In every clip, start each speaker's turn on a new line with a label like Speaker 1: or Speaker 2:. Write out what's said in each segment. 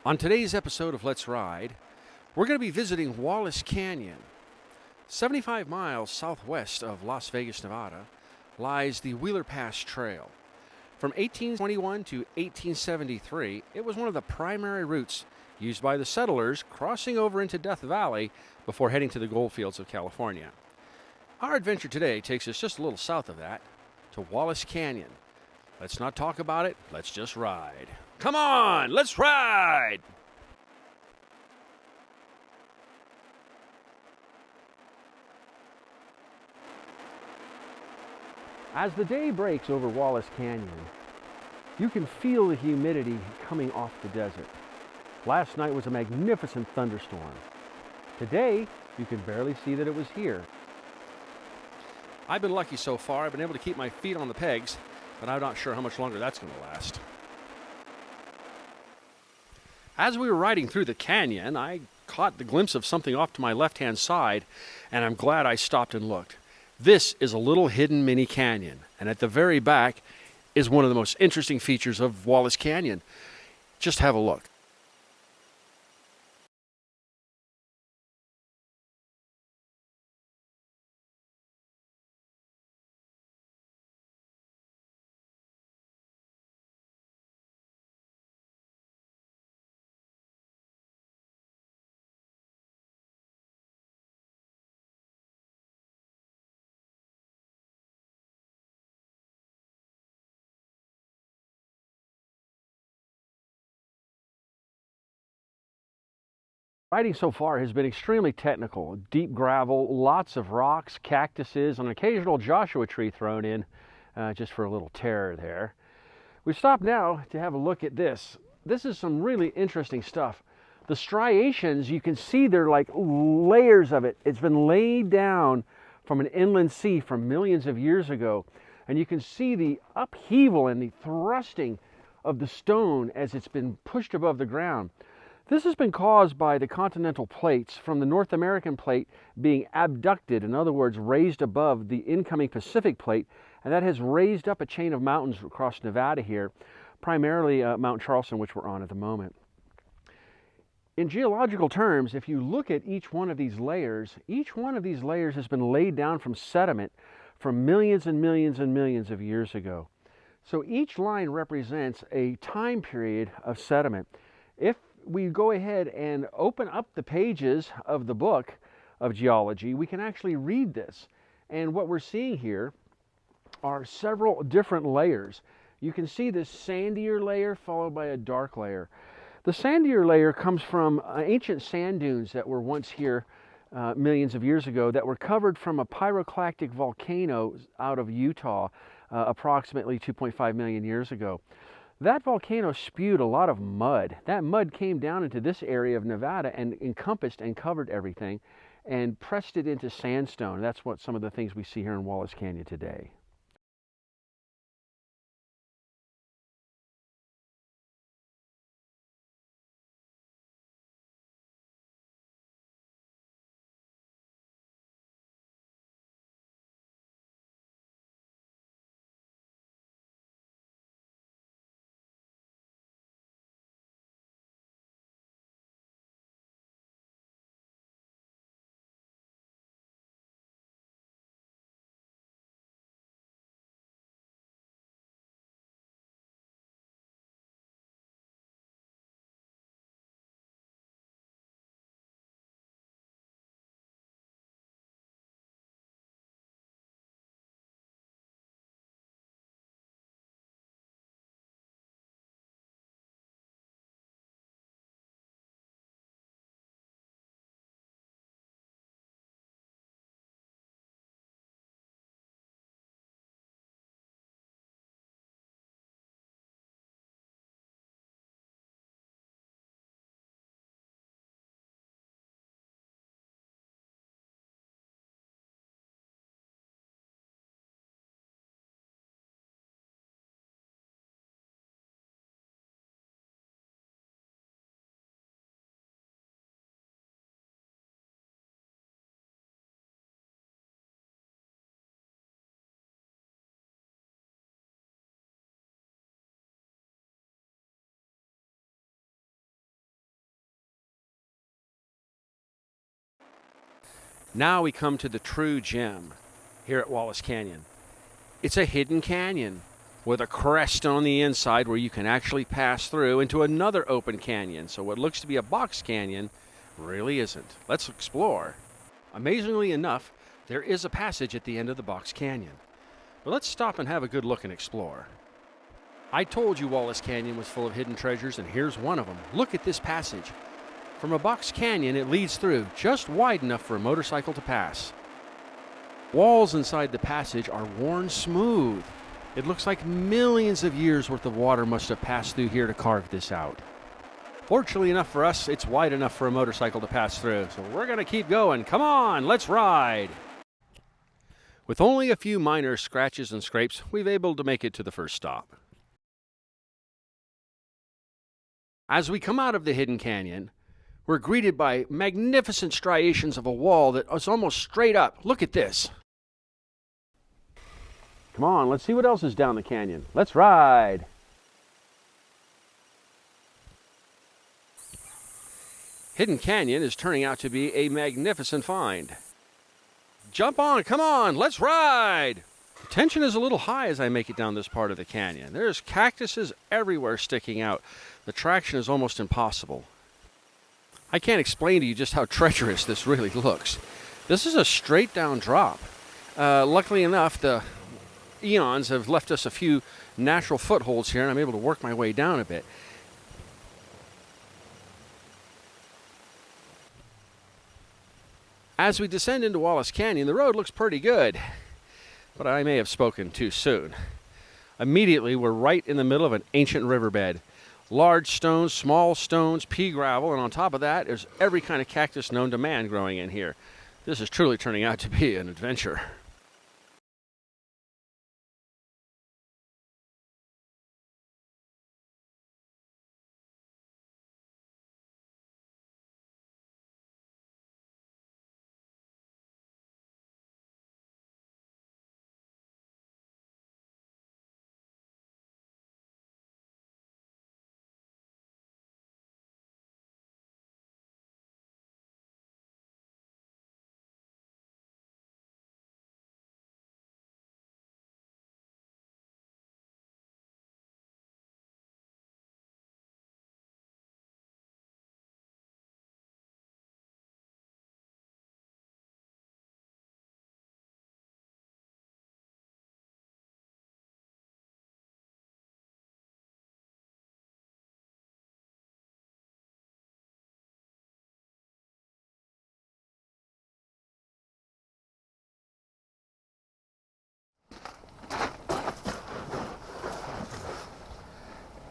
Speaker 1: On today's episode of Let's Ride, we're going to be visiting Wallace Canyon. 75 miles southwest of Las Vegas, Nevada, lies the Wheeler Pass Trail. From 1821 to 1873, it was one of the primary routes used by the settlers crossing over into Death Valley before heading to the goldfields of California. Our adventure today takes us just a little south of that, to Wallace Canyon. Let's not talk about it, let's just ride. Come on, let's ride! As the day breaks over Wallace Canyon, you can feel the humidity coming off the desert. Last night was a magnificent thunderstorm. Today, you can barely see that it was here. I've been lucky so far. I've been able to keep my feet on the pegs, but I'm not sure how much longer that's going to last. As we were riding through the canyon, I caught the glimpse of something off to my left-hand side, and I'm glad I stopped and looked. This is a little hidden mini canyon, and at the very back is one of the most interesting features of Wallace Canyon. Just have a look. Riding so far has been extremely technical. Deep gravel, lots of rocks, cactuses, an occasional Joshua tree thrown in just for a little terror there. We stopped now to have a look at this. This is some really interesting stuff. The striations, you can see they're like layers of it. It's been laid down from an inland sea from millions of years ago. And you can see the upheaval and the thrusting of the stone as it's been pushed above the ground. This has been caused by the continental plates from the North American plate being abducted, in other words, raised above the incoming Pacific plate, and that has raised up a chain of mountains across Nevada here, primarily Mount Charleston, which we're on at the moment. In geological terms, if you look at each one of these layers has been laid down from sediment from millions and millions and millions of years ago. So each line represents a time period of sediment. If we go ahead and open up the pages of the book of geology, we can actually read this. And what we're seeing here are several different layers. You can see this sandier layer followed by a dark layer. The sandier layer comes from ancient sand dunes that were once here millions of years ago that were covered from a pyroclastic volcano out of Utah approximately 2.5 million years ago. That volcano spewed a lot of mud. That mud came down into this area of Nevada and encompassed and covered everything and pressed it into sandstone. That's what some of the things we see here in Wallace Canyon today. Now we come to the true gem here at Wallace Canyon. It's a hidden canyon with a crest on the inside where you can actually pass through into another open canyon. So what looks to be a box canyon really isn't. Let's explore. Amazingly enough, there is a passage at the end of the box canyon. But let's stop and have a good look and explore. I told you Wallace Canyon was full of hidden treasures, and here's one of them. Look at this passage. From a box canyon, it leads through, just wide enough for a motorcycle to pass. Walls inside the passage are worn smooth. It looks like millions of years worth of water must have passed through here to carve this out. Fortunately enough for us, it's wide enough for a motorcycle to pass through, so we're going to keep going. Come on, let's ride! With only a few minor scratches and scrapes, we've able to make it to the first stop. As we come out of the hidden canyon, we're greeted by magnificent striations of a wall that is almost straight up. Look at this. Come on, let's see what else is down the canyon. Let's ride. Hidden Canyon is turning out to be a magnificent find. Jump on, come on, let's ride! The tension is a little high as I make it down this part of the canyon. There's cactuses everywhere sticking out. The traction is almost impossible. I can't explain to you just how treacherous this really looks. This is a straight down drop. Luckily enough, the eons have left us a few natural footholds here, and I'm able to work my way down a bit. As we descend into Wallace Canyon, the road looks pretty good, but I may have spoken too soon. Immediately, we're right in the middle of an ancient riverbed. Large stones, small stones, pea gravel, and on top of that, there's every kind of cactus known to man growing in here. This is truly turning out to be an adventure.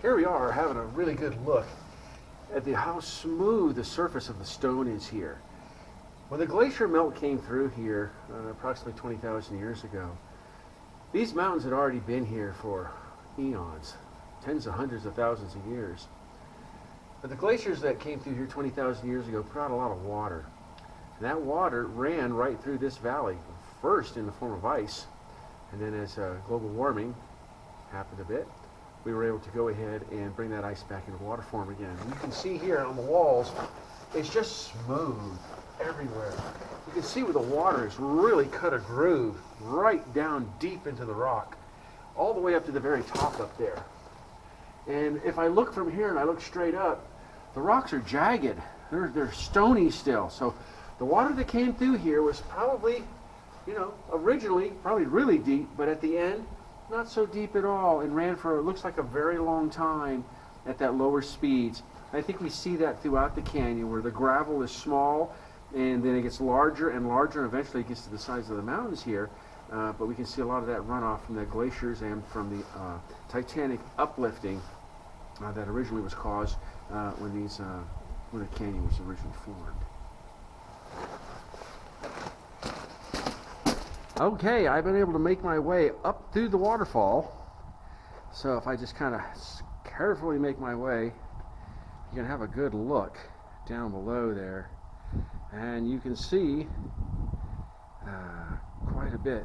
Speaker 1: Here we are having a really good look at how smooth the surface of the stone is here. When the glacier melt came through here approximately 20,000 years ago, these mountains had already been here for eons, tens of hundreds of thousands of years. But the glaciers that came through here 20,000 years ago put out a lot of water. And that water ran right through this valley, first in the form of ice, and then as global warming happened a bit, we were able to go ahead and bring that ice back into water form again. And you can see here on the walls, it's just smooth everywhere. You can see where the water has really cut a groove right down deep into the rock, all the way up to the very top up there. And if I look from here and I look straight up, the rocks are jagged. They're stony still. So the water that came through here was probably, originally probably really deep, but at the end, not so deep at all, and ran for, it looks like, a very long time at that lower speeds. I think we see that throughout the canyon, where the gravel is small, and then it gets larger and larger, and eventually it gets to the size of the mountains here. But we can see a lot of that runoff from the glaciers and from the titanic uplifting that originally was caused when the canyon was originally formed. Okay, I've been able to make my way up through the waterfall. So if I just kind of carefully make my way, you can have a good look down below there. And you can see quite a bit.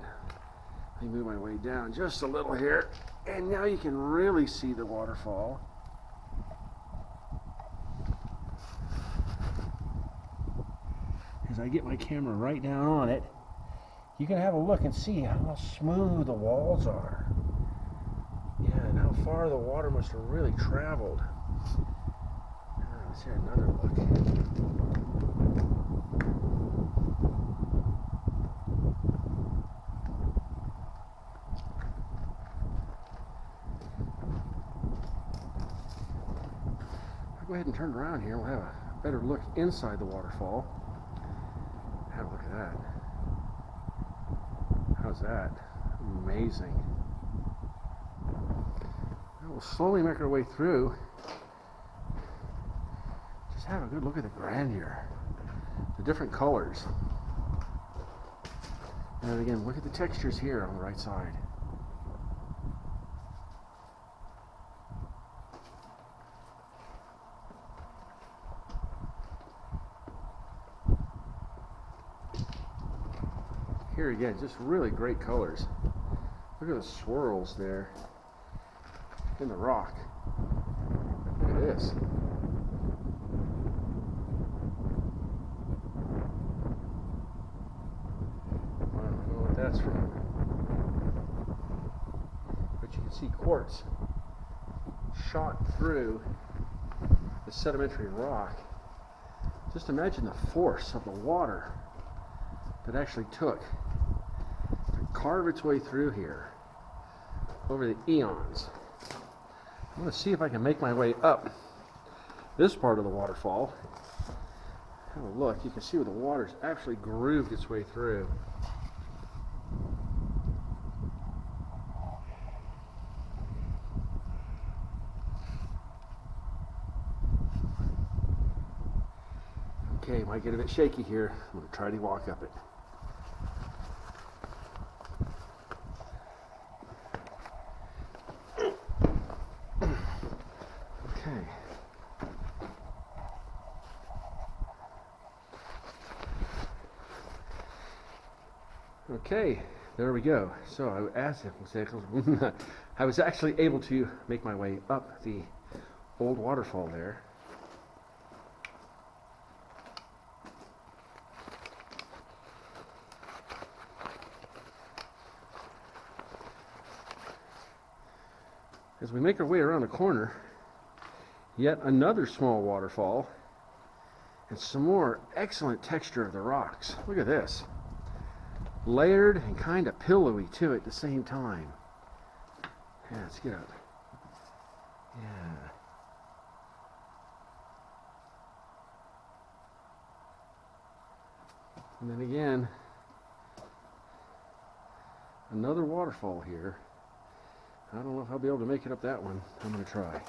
Speaker 1: Let me move my way down just a little here. And now you can really see the waterfall. As as I get my camera right down on it, you can have a look and see how smooth the walls are. Yeah, and how far the water must have really traveled. Let's hear another look. I'll go ahead and turn around here. We'll have a better look inside the waterfall. Have a look at that. How's that? Amazing. Now we'll slowly make our way through. Just have a good look at the grandeur, the different colors. And again, look at the textures here on the right side. Here again, just really great colors. Look at the swirls there in the rock. Look at this. I don't know what that's from, but you can see quartz shot through the sedimentary rock. Just imagine the force of the water that actually took to carve its way through here over the eons. I'm going to see if I can make my way up this part of the waterfall. Have a look. You can see where the water's actually grooved its way through. Okay, might get a bit shaky here. I'm going to try to walk up it. Okay. Okay, there we go. So I was actually able to make my way up the old waterfall there. As we make our way around the corner, yet another small waterfall and some more excellent texture of the rocks. Look at this. Layered and kind of pillowy too at the same time. Yeah, let's get up. Yeah. And then again, another waterfall here. I don't know if I'll be able to make it up that one. I'm going to try.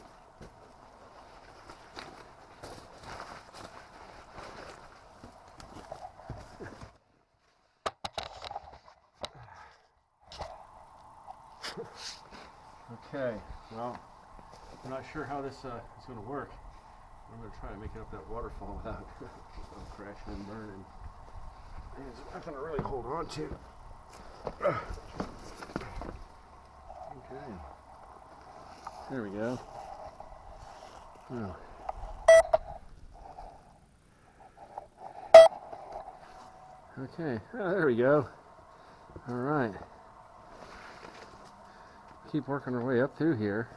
Speaker 1: Okay, well, I'm not sure how this is going to work. I'm going to try to make it up that waterfall without crashing and burning. There's nothing to really hold on to. Okay. There we go. Oh. Okay, there we go. All right. Keep working our way up through here.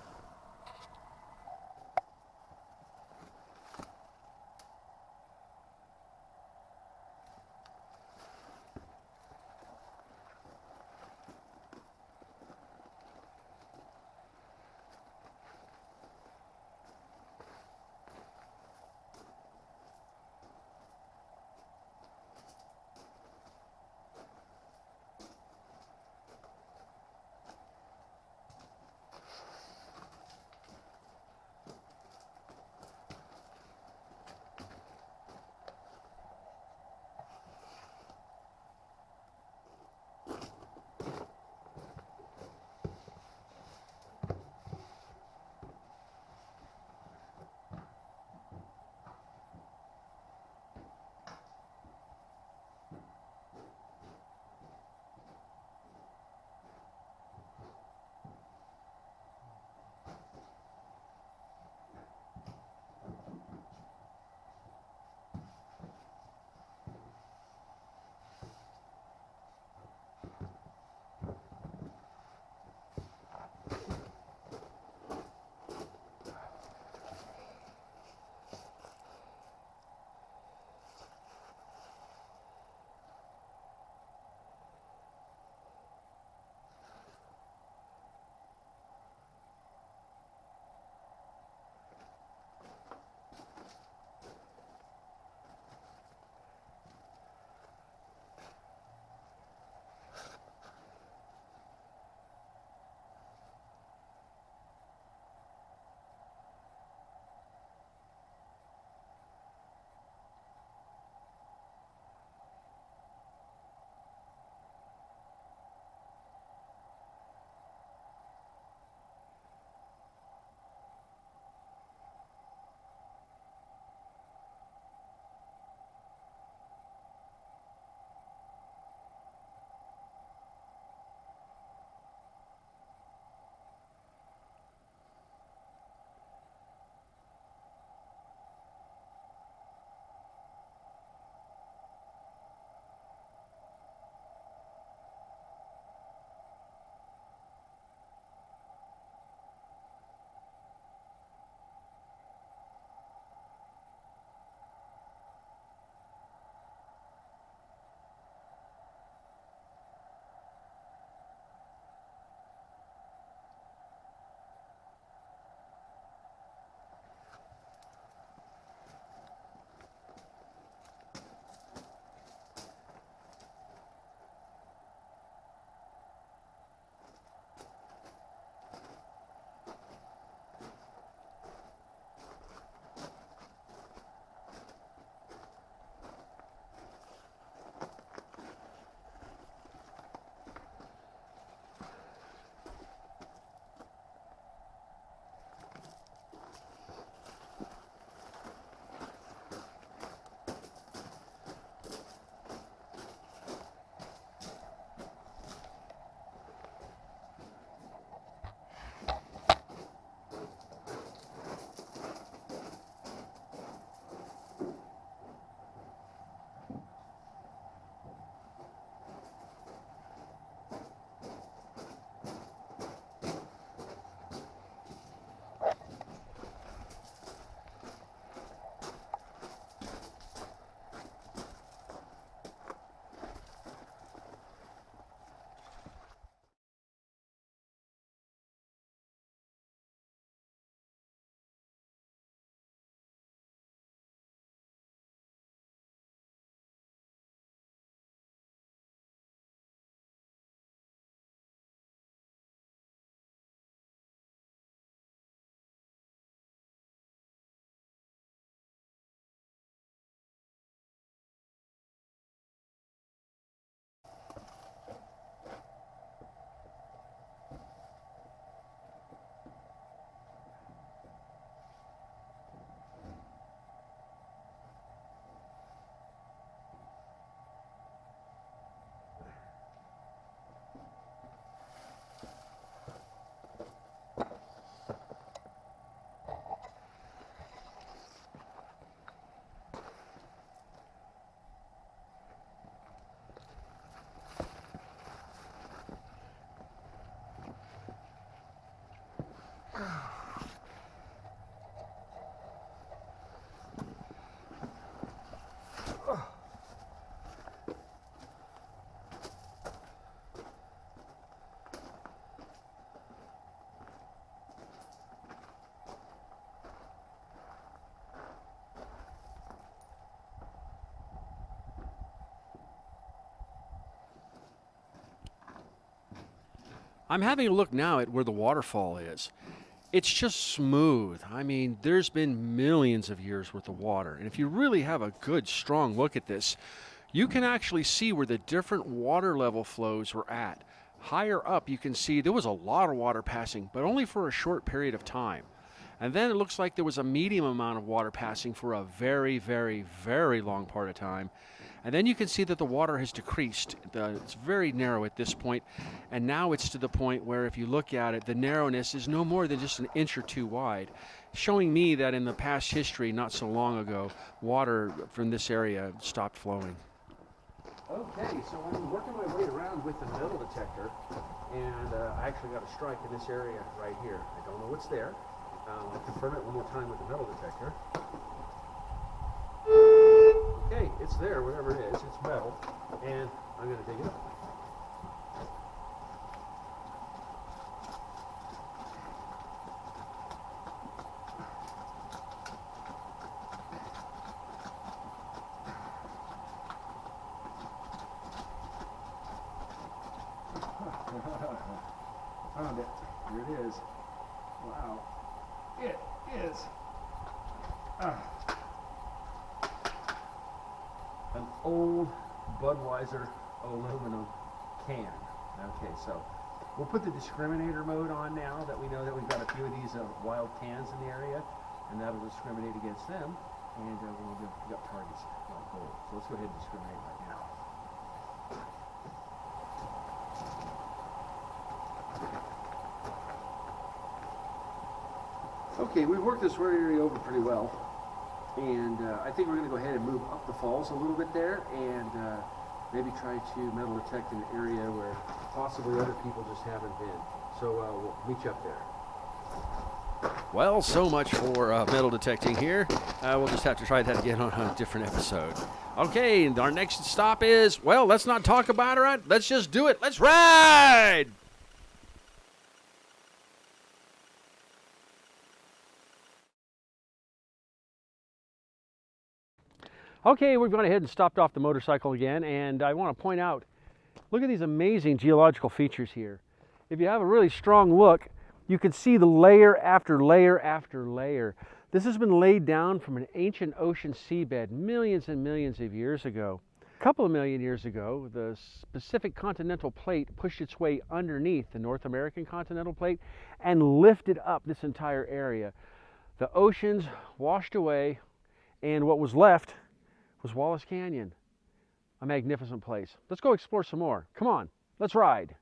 Speaker 1: I'm having a look now at where the waterfall is. It's just smooth. I mean, there's been millions of years worth of water. And if you really have a good, strong look at this, you can actually see where the different water level flows were at. Higher up, you can see there was a lot of water passing, but only for a short period of time. And then it looks like there was a medium amount of water passing for a very, very, very long part of time. And then you can see that the water has decreased. It's very narrow at this point, and now it's to the point where if you look at it, the narrowness is no more than just an inch or two wide, showing me that in the past history, not so long ago, water from this area stopped flowing. Okay, so I'm working my way around with the metal detector, and I actually got a strike in this area right here. I don't know what's there. I'll confirm it one more time with the metal detector. Okay, it's there, whatever it is. It's metal, and I'm going to dig it up. Found it. Here it is. Wow. It is an old Budweiser aluminum can. Okay, so we'll put the discriminator mode on now that we know that we've got a few of these wild cans in the area, and that'll discriminate against them, and we'll get targets like gold. So let's go ahead and discriminate right now. Okay, we've worked this area over pretty well, and I think we're going to go ahead and move up the falls a little bit there, and maybe try to metal detect an area where possibly other people just haven't been. So we'll meet you up there. Well, so much for metal detecting here. We'll just have to try that again on a different episode. Okay, and our next stop is, well, let's not talk about it. Let's just do it. Let's ride! Okay, we've gone ahead and stopped off the motorcycle again, and I want to point out, look at these amazing geological features here. If you have a really strong look, you can see the layer after layer after layer. This has been laid down from an ancient ocean seabed millions and millions of years ago. A couple of million years ago, the Pacific continental plate pushed its way underneath the North American continental plate and lifted up this entire area. The oceans washed away, and what was left was Wallace Canyon, a magnificent place. Let's go explore some more. Come on, let's ride.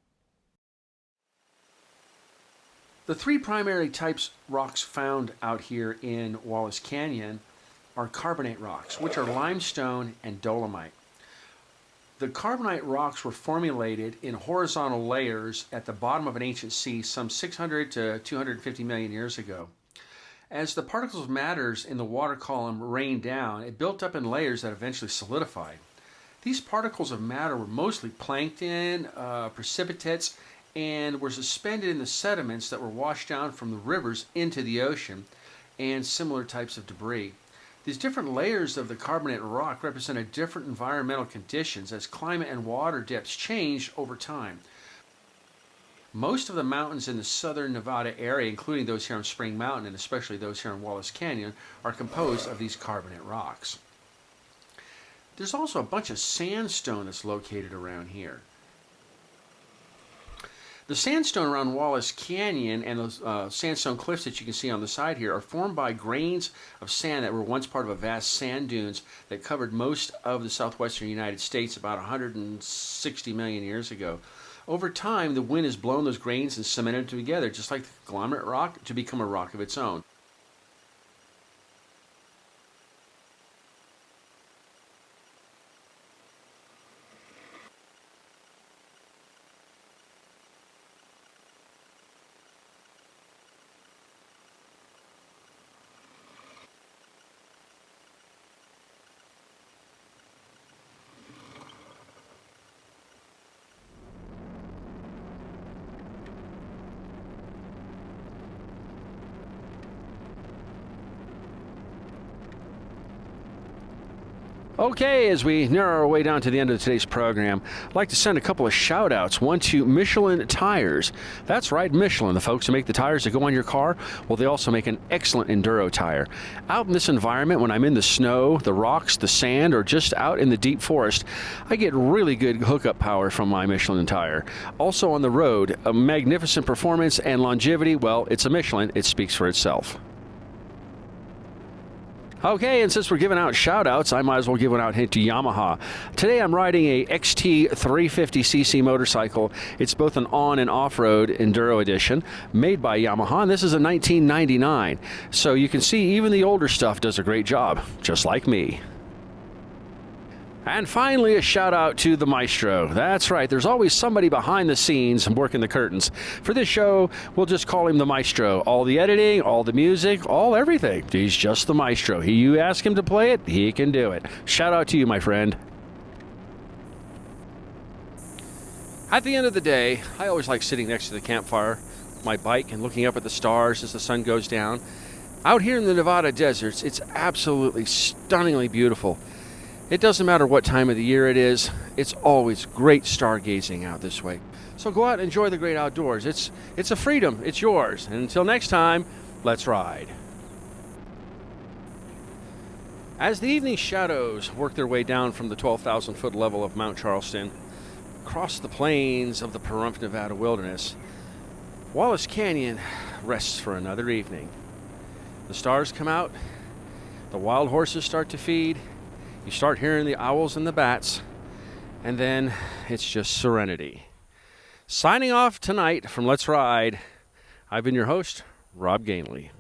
Speaker 1: The three primary types rocks found out here in Wallace Canyon are carbonate rocks, which are limestone and dolomite. The carbonate rocks were formulated in horizontal layers at the bottom of an ancient sea some 600 to 250 million years ago. As the particles of matter in the water column rained down, it built up in layers that eventually solidified. These particles of matter were mostly plankton, precipitates, and were suspended in the sediments that were washed down from the rivers into the ocean, and similar types of debris. These different layers of the carbonate rock represented different environmental conditions as climate and water depths changed over time. Most of the mountains in the southern Nevada area, including those here on Spring Mountain and especially those here in Wallace Canyon, are composed of these carbonate rocks. There's also a bunch of sandstone that's located around here. The sandstone around Wallace Canyon and those sandstone cliffs that you can see on the side here are formed by grains of sand that were once part of a vast sand dunes that covered most of the southwestern United States about 160 million years ago. Over time, the wind has blown those grains and cemented them together, just like the conglomerate rock, to become a rock of its own. Okay, as we narrow our way down to the end of today's program, I'd like to send a couple of shout-outs. One to Michelin Tires. That's right, Michelin, the folks who make the tires that go on your car. Well, they also make an excellent enduro tire. Out in this environment, when I'm in the snow, the rocks, the sand, or just out in the deep forest, I get really good hookup power from my Michelin tire. Also on the road, a magnificent performance and longevity. Well, it's a Michelin. It speaks for itself. Okay, and since we're giving out shout-outs, I might as well give one out to Yamaha. Today I'm riding a XT 350cc motorcycle. It's both an on- and off-road enduro edition made by Yamaha, and this is a 1999. So you can see even the older stuff does a great job, just like me. And finally, a shout out to the maestro. That's right, there's always somebody behind the scenes working the curtains. For this show, we'll just call him the maestro. All the editing, all the music, everything. He's just the maestro. You ask him to play it, he can do it. Shout out to you, my friend. At the end of the day, I always like sitting next to the campfire, my bike, and looking up at the stars as the sun goes down. Out here in the Nevada deserts, it's absolutely stunningly beautiful. It doesn't matter what time of the year it is, it's always great stargazing out this way. So go out and enjoy the great outdoors. It's a freedom, it's yours. And until next time, let's ride. As the evening shadows work their way down from the 12,000 foot level of Mount Charleston, across the plains of the Pahrump, Nevada wilderness, Wallace Canyon rests for another evening. The stars come out, the wild horses start to feed, you start hearing the owls and the bats, and then it's just serenity. Signing off tonight from Let's Ride, I've been your host, Rob Gainley.